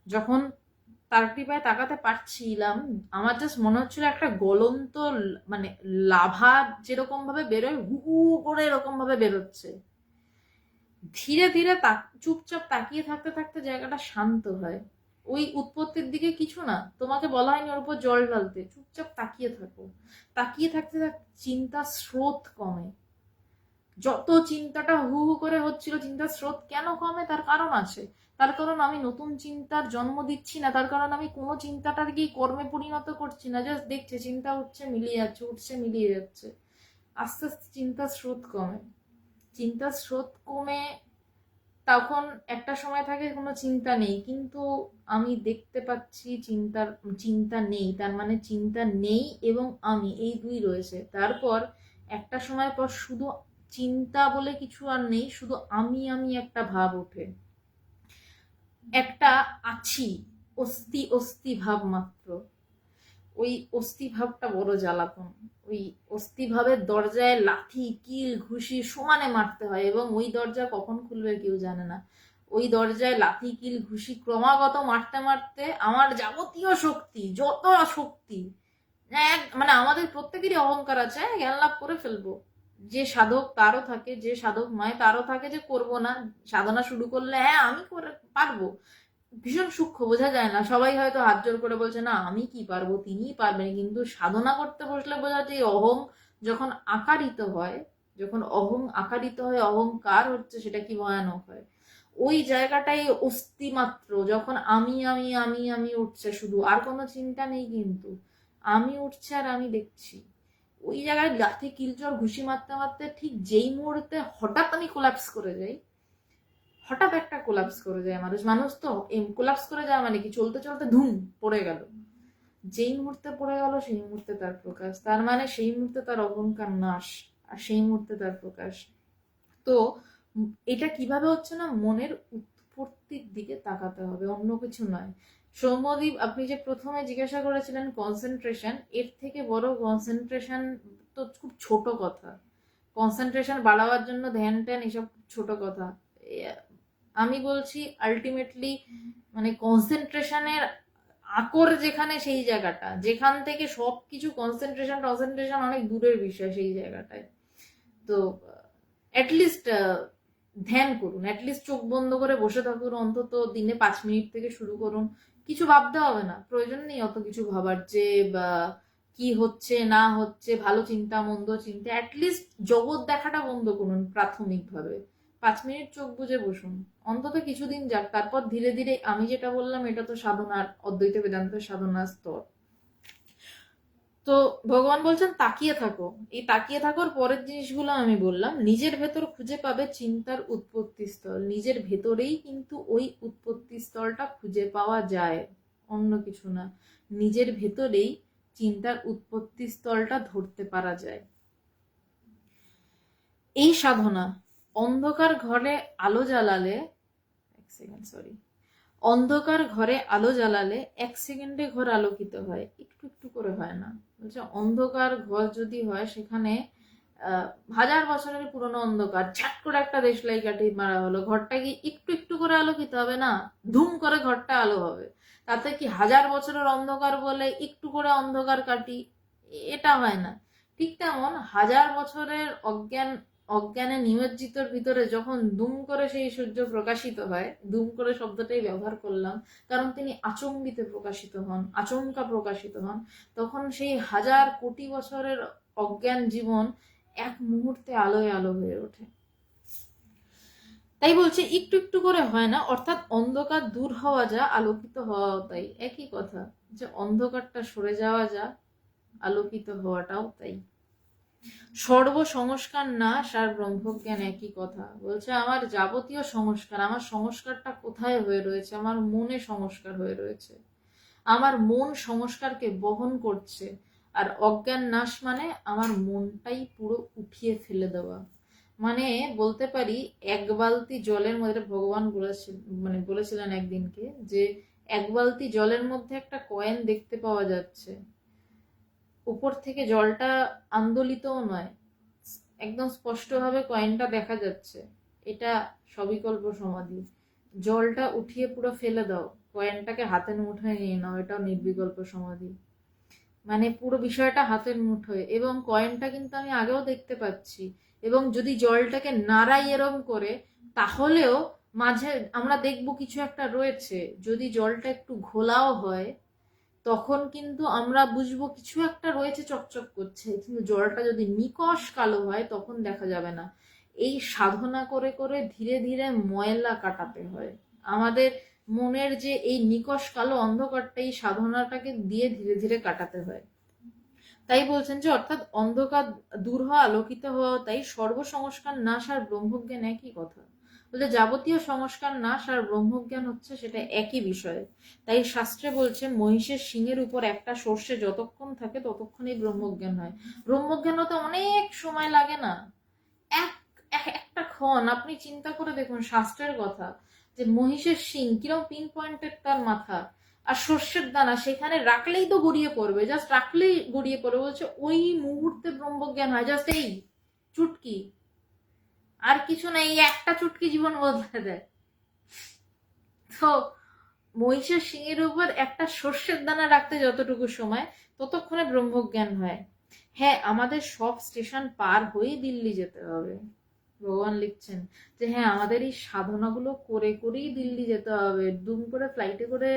যখন তার কৃপায় তাকাতে পারছিলাম, আমার জাস্ট মনে হচ্ছিল একটা গলন্ত মানে লাভা যেরকম ভাবে বেরোয়, হু হু করে এরকম ভাবে বেরোচ্ছে। ধীরে ধীরে চুপচাপ তাকিয়ে থাকতে থাকতে জায়গাটা শান্ত হয়। ওই উৎপত্তির দিকে কিছু না, তোমাকে বলা হয়নি ওর উপর জল ঢালতে, চুপচাপ তাকিয়ে থাকো। তাকিয়ে থাকতে থাকতে চিন্তার স্রোত কমে। যত চিন্তাটা হু হু করে হচ্ছিল, চিন্তার স্রোত কেন কমে, তার কারণ আছে। তার কারণ আমি নতুন চিন্তার জন্ম দিচ্ছি না, তার কারণ আমি কোনো চিন্তাটাকেই কর্মে পরিণত করছি না, জাস্ট দেখছি চিন্তা উঠছে মিলিয়ে যাচ্ছে, উঠছে মিলিয়ে যাচ্ছে। আস্তে আস্তে চিন্তার স্রোত কমে। চিন্তার স্রোত কমে তখন একটা সময় থাকে কোনো চিন্তা নেই, কিন্তু আমি দেখতে পাচ্ছি চিন্তা নেই, তার মানে চিন্তা নেই এবং আমি, এই দুই রয়েছে। তারপর একটা সময় পর শুধু চিন্তা বলে কিছু আর নেই, শুধু আমি আমি একটা ভাব ওঠে, একটা আছি, অস্থি অস্থি ভাব মাত্র। ওই অস্থি ভাবটা বড় জ্বালাতন। ওই অস্থি ভাবের দরজায় লাথি কিল ঘুষি সমানে মারতে হয়, এবং ওই দরজা কখন খুলবে কেউ জানে না। ওই দরজায় লাথি কিল ঘুষি ক্রমাগত মারতে মারতে আমার যাবতীয় শক্তি, যত শক্তি, মানে আমাদের প্রত্যেকেরই অহংকার আছে, জ্ঞান লাভ করে ফেলবো। যে সাধক তারও থাকে, যে সাধক নয় তারও থাকে যে করব না, সাধনা শুরু করলে হ্যাঁ আমি করে পারবো। ভীষণ সূক্ষ্ম, বোঝা যায় না। সবাই হয়তো হাত জোর করে বলছে না আমি কি পারবো, তিনিই পারবেন, কিন্তু সাধনা করতে বসলে বোঝা যায় অহং যখন আকারিত হয়, যখন অহং আকারিত হয়, অহংকার হচ্ছে, সেটা কি ভয়ানক হয়। ওই জায়গাটাই অস্থি মাত্র, যখন আমি আমি আমি আমি উঠছে, শুধু আর কোনো চিন্তা নেই, কিন্তু আমি উঠছে আর আমি দেখছি। ওই জায়গায় লাথি কিলচর ঘুষি মারতে মারতে ঠিক যেই মুহূর্তে হঠাৎ আমি কোলাপস করে যাই, হঠাৎ একটা কোলাপস করে যায় মানুষ, মানুষ তো কোলাপস করে যায় মানে কি, চলতে চলতে ধুম পড়ে গেল। যেই মুহূর্তে পড়ে গেল সেই মুহূর্তে তার প্রকাশ, তার মানে সেই মুহূর্তে তার অহংকার নাশ, আর সেই মুহূর্তে তার প্রকাশ। তো এটা কিভাবে হচ্ছে না, মনের উৎপত্তির দিকে তাকাতে হবে, অন্য কিছু নয়। সৌম্যদীপ, আপনি যে প্রথমে জিজ্ঞাসা করেছিলেন কনসেন্ট্রেশন, এর থেকে বড় কনসেন্ট্রেশন তো খুব ছোট কথা। কনসেন্ট্রেশন বাড়াবার জন্য ধ্যান ট্যান এসব ছোট কথা। আমি বলছি আলটিমেটলি মানে কনসেন্ট্রেশনের আকর যেখানে, সেই জায়গাটা যেখান থেকে সবকিছু কনসেন্ট্রেশন কনসেন্ট্রেশন অনেক দূরের বিষয়, সেই জায়গাটায়। তো অ্যাটলিস্ট ধ্যান করুন, অ্যাটলিস্ট চোখ বন্ধ করে বসে থাকুন, অন্তত দিনে 5 মিনিট থেকে শুরু করুন। কিছু ভাবতে হবে না, প্রয়োজন নেই অত কিছু ভাবার, যে বা কি হচ্ছে না হচ্ছে, ভালো চিন্তা মন্দ চিন্তা। অ্যাটলিস্ট জগৎ দেখাটা বন্ধ করুন প্রাথমিকভাবে, 5 মিনিট চোখ বুজে বসুন, অন্তত কিছুদিন যাক। তারপর ধীরে ধীরে, আমি যেটা বললাম এটা তো সাধনার, অদ্বৈত বেদান্তের সাধনার স্তর। তো ভগবান বলছেন তাকিয়ে থাকো। এই তাকিয়ে থাকার পরের জিনিসগুলো আমি বললাম, নিজের ভেতর খুঁজে পাবে চিন্তার উৎপত্তি স্থল। নিজের ভেতরেই কিন্তু ওই উৎপত্তি স্থলটা খুঁজে পাওয়া যায়, অন্য কিছু না। নিজের ভেতরেই চিন্তার উৎপত্তি স্থলটা ধরতে পারা যায়। এই সাধনা অন্ধকার ঘরে আলো জ্বালালে, এক সেকেন্ড সরি, অন্ধকার ঘরে আলো জ্বালালে 1 সেকেন্ডে ঘর আলোকিত হয়, একটু একটু করে হয় না। বলছে অন্ধকার ঘর যদি হয়, সেখানে 1000 বছরের পুরনো অন্ধকার, ঝাট করে একটা দেশলাই কাঠি মারা হলো, ঘরটা কি একটু একটু করে আলোকিত হবে না, ধুম করে ঘরটা আলো হবে। তাতে কি 1000 বছরের অন্ধকার বলে একটু করে অন্ধকার কাটি, এটা হয় না। ঠিক তেমন 1000 বছরের অজ্ঞান অজ্ঞানে নিমজ্জিতর ভিতরে যখন দুম করে সেই সূর্য প্রকাশিত হয়, দুম করে শব্দটাই ব্যবহার করলাম কারণ তিনি আচম্বিতে প্রকাশিত হন, আচমকা প্রকাশিত হন, তখন সেই হাজার কোটি বছরের অজ্ঞান জীবন এক মুহূর্তে আলোয় আলো হয়ে ওঠে। তাই বলছে একটু একটু করে হয় না, অর্থাৎ অন্ধকার দূর হওয়া যা, আলোকিত হওয়াও তাই। একই কথা, যে অন্ধকারটা সরে যাওয়া যা, আলোকিত হওয়াটাও তাই। সর্ব সংস্কার নাশ আর ব্রহ্মজ্ঞান একই কথা। বলছে আমার যাবতীয় সংস্কার, আমার সংস্কারটা কোথায় হয়ে রয়েছে? আমার মনে সংস্কার হয়ে রয়েছে। আমার মন সংস্কারকে বহন করছে। আর অজ্ঞান নাশ মানে আমার মনটাই পুরো উঠিয়ে ফেলে দেওয়া। মানে বলতে পারি এক বালতি জলের মধ্যে, ভগবান বলেছিলেন একদিনকে যে এক বালতি জলের মধ্যে একটা কয়েন দেখতে পাওয়া যাচ্ছে, উপর থেকে জলটা আন্দোলিতও নয়, একদম স্পষ্টভাবে কয়েনটা দেখা যাচ্ছে। এটা সবিকল্প সমাধি। জলটা উঠিয়ে পুরো ফেলে দাও, কয়েনটাকে হাতের মুঠোয় নিয়ে নাও, এটাও নির্বিকল্প সমাধি। মানে পুরো বিষয়টা হাতের মুঠোয়, এবং কয়েনটা কিন্তু আমি আগেও দেখতে পাচ্ছি, এবং যদি জলটাকে নাড়াই এরম করে তাহলেও মাঝে আমরা দেখবো কিছু একটা রয়েছে। যদি জলটা একটু ঘোলাও হয় তখন কিন্তু আমরা বুঝবো কিছু একটা রয়েছে, চকচক করছে। কিন্তু জলটা যদি নিকষ কালো হয় তখন দেখা যাবে না। এই সাধনা করে করে ধীরে ধীরে ময়লা কাটাতে হয় আমাদের মনের, যে এই নিকষ কালো অন্ধকারটা, এই সাধনাটাকে দিয়ে ধীরে ধীরে কাটাতে হয়। তাই বলছেন যে অর্থাৎ অন্ধকার দূর হওয়া, আলোকিত হওয়া তাই। সর্বসংস্কার নাশ আর ব্রহ্মজ্ঞান একই কথা। বলে যাবতীয় সংস্কার নাশ আর ব্রহ্মজ্ঞান হচ্ছে সেটা একই বিষয়। তাই শাস্ত্রে বলছে মহিষের শিঙের উপর একটা সর্ষে যতক্ষণ থাকে ততক্ষণই ব্রহ্মজ্ঞান হয়। ব্রহ্মজ্ঞান হতে অনেক সময় লাগে না, একটা ক্ষণ। আপনি চিন্তা করে দেখুন শাস্ত্রের কথা, যে মহিষের শিং কিরকম পিন পয়েন্টেড তার মাথা, আর সর্ষের দানা সেখানে রাখলেই তো গড়িয়ে পড়বে, জাস্ট রাখলেই গড়িয়ে পড়বে। বলছে ওই মুহূর্তে ব্রহ্মজ্ঞান হয়, জাস্ট এই চুটকি, আর কিছু না, এই একটা চুটকি জীবন বদলে দেয়। তো মহিষের শিঙের উপর একটা সর্ষের দানা রাখতে যতটুকু সময়, ততক্ষণে ব্রহ্মজ্ঞান হয়। হ্যাঁ, আমাদের সব স্টেশন পার হয়েই দিল্লি যেতে হবে। ভগবান লিখছেন যে হ্যাঁ, আমাদের এই সাধনাগুলো করে করেই দিল্লি যেতে হবে। দুম করে ফ্লাইটে করে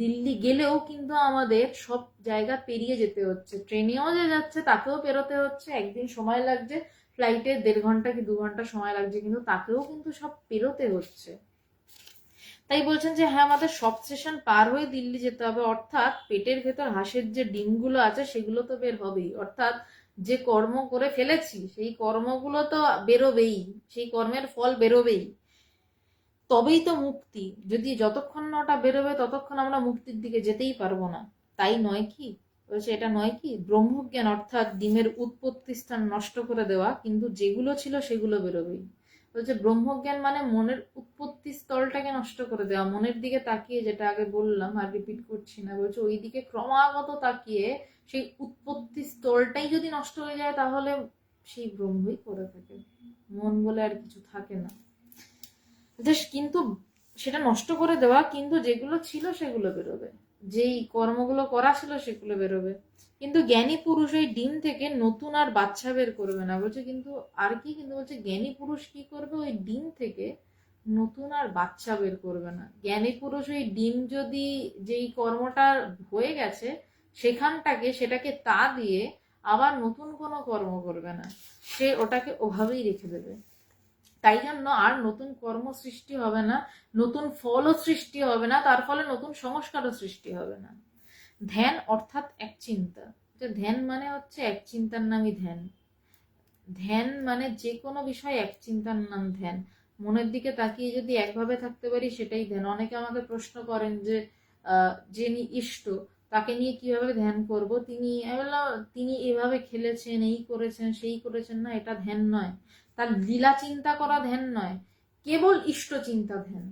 দিল্লি গেলেও কিন্তু আমাদের সব জায়গা পেরিয়ে যেতে হচ্ছে। ট্রেনেও যে যাচ্ছে তাকেও পেরোতে হচ্ছে, একদিন সময় লাগছে, ফ্লাইটে 1.5 ঘন্টা কি 2 ঘন্টা সময় লাগছে, কিন্তু তাকেও কিন্তু সব পেরোতে হচ্ছে। তাই বলছেন যে হ্যাঁ, আমাদের সব স্টেশন পার হয়ে দিল্লি যেতে হবে। অর্থাৎ পেটের ভেতর হাঁসের যে ডিমগুলো আছে সেগুলো তো বের হবেই, অর্থাৎ যে কর্ম করে ফেলেছি সেই কর্মগুলো তো বেরোবেই, সেই কর্মের ফল বেরোবেই, তবেই তো মুক্তি। যদি যতক্ষণ না ওটা বেরোবে ততক্ষণ আমরা মুক্তির দিকে যেতেই পারবো না। তাই নয় কি? বলছে এটা নয় কি ব্রহ্মজ্ঞান, অর্থাৎ ডিমের উৎপত্তি স্থান নষ্ট করে দেওয়া, কিন্তু যেগুলো ছিল সেগুলো বেরোবেই। বলছে ব্রহ্মজ্ঞান মানে মনের উৎপত্তি স্থলটাকে নষ্ট করে দেওয়া, মনের দিকে তাকিয়ে, যেটা আগে বললাম আর রিপিট করছি না। বলছে ওই দিকে ক্রমাগত তাকিয়ে সেই উৎপত্তি স্থলটাই যদি নষ্ট হয়ে যায় তাহলে সেই ব্রহ্মই করে থাকে, মন বলে আর কিছু থাকে না। কিন্তু সেটা নষ্ট করে দেওয়া, কিন্তু যেগুলো ছিল সেগুলো বেরোবে, যেই কর্মগুলো করা ছিল সেগুলো বেরোবে। কিন্তু জ্ঞানী পুরুষ ওই ডিম থেকে নতুন আর বাচ্চা বের করবে না। বলছে কিন্তু আর কি, কিন্তু বলছে জ্ঞানী পুরুষ কি করবে, ওই ডিম থেকে নতুন আর বাচ্চা বের করবে না। জ্ঞানী পুরুষ ওই ডিম যদি, যেই কর্মটা হয়ে গেছে সেটাকে তা দিয়ে আবার নতুন কোনো কর্ম করবে না, সে ওটাকে ওভাবেই রেখে দেবে। তাই জন্য আর নতুন কর্ম সৃষ্টি হবে না, নতুন ফলও সৃষ্টি হবে না, তার ফলে নতুন সংস্কারও সৃষ্টি হবে না। ধ্যান অর্থাৎ এক চিন্তা। ধ্যান মানে হচ্ছে এক চিন্তার নামই ধ্যান। ধ্যান মানে যে কোনো বিষয় এক চিন্তার নাম ধ্যান। মনের দিকে তাকিয়ে যদি একভাবে থাকতে পারি সেটাই ধ্যান। অনেকে আমাকে প্রশ্ন করেন যে যিনি ইষ্ট তাকে নিয়ে কিভাবে ধ্যান করব, তিনি এভাবে খেলেছেন, এই করেছেন, সেই করেছেন, না এটা ধ্যান নয়। তার লীলা চিন্তা করা ধ্যান নয়, কেবল ইষ্ট চিন্তা ধ্যান।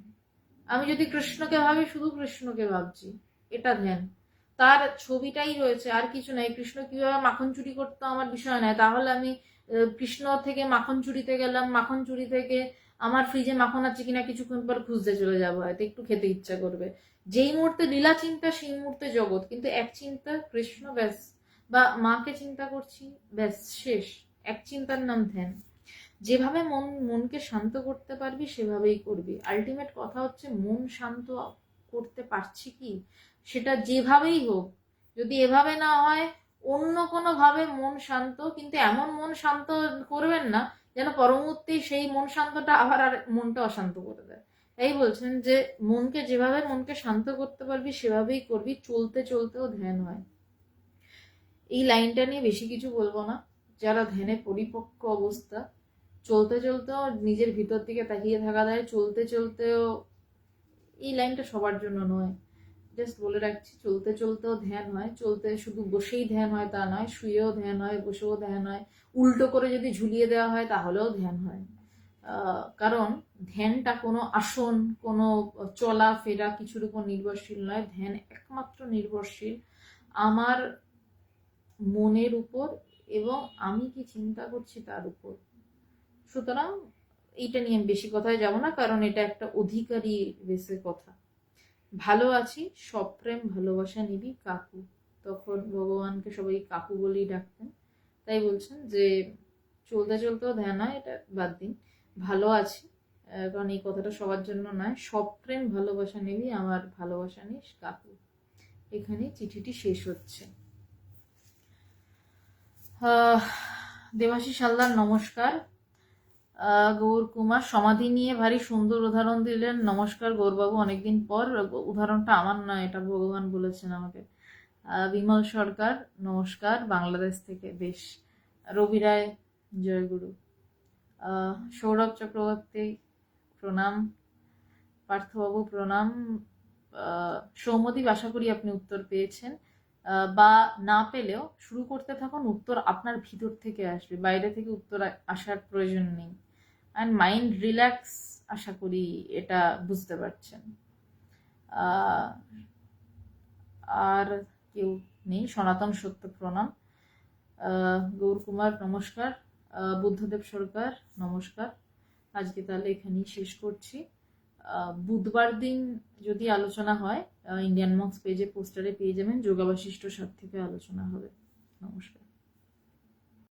আমি যদি কৃষ্ণকে ভাবি, শুধু কৃষ্ণকে ভাবছি, এটা ধ্যান। তার ছবিটাই রয়েছে, আর কিছু নাই। কৃষ্ণ কিভাবে মাখন চুরি করতো আমার বিষয় নয়, তাহলে আমি কৃষ্ণ থেকে মাখন চুরিতে গেলাম, মাখন চুরি থেকে আমার ফ্রিজে মাখন আছে কিনা কিছুক্ষণ পর খুঁজতে চলে যাবো, হয়তো একটু খেতে ইচ্ছা করবে। যেই মুহূর্তে লীলা চিন্তা সেই মুহূর্তে জগৎ, কিন্তু এক চিন্তা কৃষ্ণ, ব্যাস, বা মাকে চিন্তা করছি, ব্যাস, শেষ। এক চিন্তার নাম ধ্যান। যেভাবে মনকে শান্ত করতে পারবি সেভাবেই করবি। আলটিমেট কথা হচ্ছে মন শান্ত করতে পারছি কি, সেটা যেভাবেই হোক, যদি এভাবে না হয় অন্য কোনো ভাবে মন শান্ত, কিন্তু এমন মন শান্ত করবেন না যেন পরমুহূর্তেই সেই মন শান্তটা আবার আর মনটা অশান্ত করে দেয়। তাই বলছেন যে মনকে শান্ত করতে পারবি সেভাবেই করবি, চলতে চলতেও ধ্যান হয়। এই লাইনটা নিয়ে বেশি কিছু বলবো না। যারা ধ্যানে পরিপক্ক অবস্থা, চলতে চলতেও নিজের ভিতর দিকে তাকিয়ে থাকা যায়, চলতে চলতেও, এই লাইনটা সবার জন্য নয়। জাস্ট বলে রাখছি, চলতে চলতেও ধ্যান হয়। চলতে শুধু বসেই ধ্যান হয় তা নয়, শুয়েও ধ্যান হয়, বসেও ধ্যান হয়, উল্টো করে যদি ঝুলিয়ে দেওয়া হয় তাহলেও ধ্যান হয়। কারণ ধ্যানটা কোনো আসন, কোনো চলা ফেরা কিছুর উপর নির্ভরশীল নয়। ধ্যান একমাত্র নির্ভরশীল আমার মনের উপর এবং আমি কি চিন্তা করছি তার উপর। সুতরাং এইটা নিয়ে আমি বেশি কথায় যাব না, কারণ এটা একটা অধিকারী বেসের কথা। ভালো আছি, সপ্রেম ভালোবাসা নিবি কাকু। তখন ভগবানকে সবাই কাকু বলেই ডাকতেন। তাই বলছেন যে চলতে চলতেও ধ্যান হয়, এটা বাদ দিন। ভালো আছি, কারণ এই কথাটা সবার জন্য নয়। সপ্রেম ভালোবাসা নিবি আমার ভালোবাসা নিস কাকু। এখানে চিঠিটি শেষ হচ্ছে। দেবাশিস হালদার নমস্কার। গৌর কুমার সমাধি নিয়ে ভারী সুন্দর উদাহরণ দিলেন। নমস্কার গৌরবাবু, অনেকদিন পর। উদাহরণটা আমার নয়, এটা ভগবান বলেছেন আমাকে। বিমল সরকার নমস্কার, বাংলাদেশ থেকে। বেশ। রবি রায় জয়গুরু। সৌরভ চক্রবর্তী প্রণাম। পার্থবাবু প্রণাম। সৌমদীপ, আশা করি আপনি উত্তর পেয়েছেন, বা না পেলেও শুরু করতে থাকুন। উত্তর আপনার ভিতর থেকে আসবে, বাইরে থেকে উত্তর আসার প্রয়োজন নেই। অ্যান্ড মাইন্ড রিল্যাক্স, আশা করি এটা বুঝতে পারছেন। আর কেউ নেই। সনাতন সত্য প্রণাম। গৌর কুমার নমস্কার। বুদ্ধদেব সরকার নমস্কার। আজকে তাহলে এখানেই শেষ করছি। বুধবার দিন যদি আলোচনা হয়, ইন্ডিয়ান মঙ্কস পেজে পোস্টারে পেয়ে যাবেন, যোগা বাশিষ্ঠ সাথে থেকে আলোচনা হবে। নমস্কার।